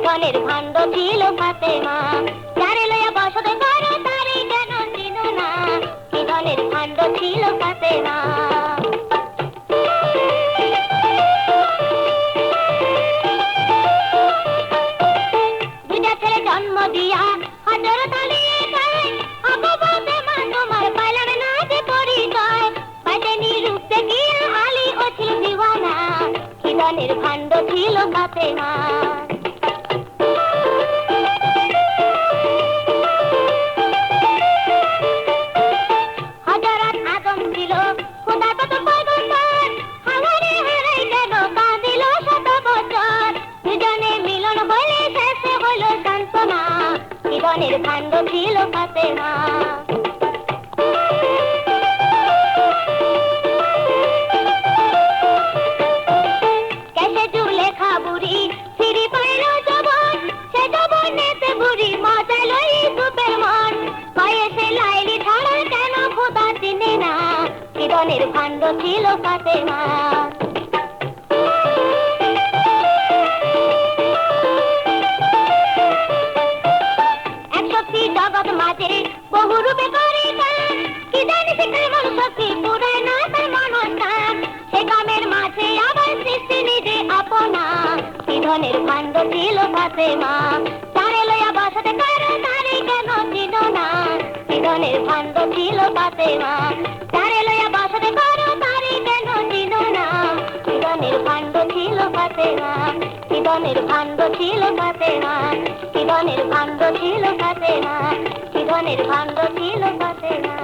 ধনের ভাণ্ড ছিল ফাতেমা। যারে লইয়া বসত করো তারে কেন চিনো না, কি ধনের ভাণ্ড ছিল ফাতেমা। দুইটা ছেলে জন্ম দিয়া হযরত আলী কয়, আগো ফাতেমা তোমার পাইলাম না যে পরিচয়। পাইতেনি রূপ দেখিয়া আলী ও ছিল দিওয়ানা, কি ধনের ভাণ্ড ছিল ফাতেমা। ধনের ভাণ্ড ছিল ফাতেমা। কেসে জুলেখা বুড়ি সিঁড়ি পাইল যবন, সে যবনেতে বুড়ি মজা লই সুপের মন। কয়ে সে লাইলি ছাড়া কেন খোদা চিনে না, কি ধনের ভাণ্ড ছিল ফাতেমা। জগৎ মাঝে বহু রূপে করে কাজ, কি জানি সে কেমন শক্তি পুরায় না তার মনস্থান। সে কামের মাঝে আবার সৃষ্টি নিজে আপনা, কি ধনের ভাণ্ড ছিল ফাতেমা। তারে লইয়া বসতে করো তারে কেন চিনো না, কি ধনের ভাণ্ড ছিল ফাতেমা। তারে লইয়া বসতে করো তারে কেন চিনো না, কি ধনের ভাণ্ড ছিল ফাতেমা। কি ধনের ভাণ্ড ছিল ফাতেমা, কি ধনের ভাণ্ড ছিল ফাতেমা, কি ধনের ভাণ্ড ছিল ফাতেমা।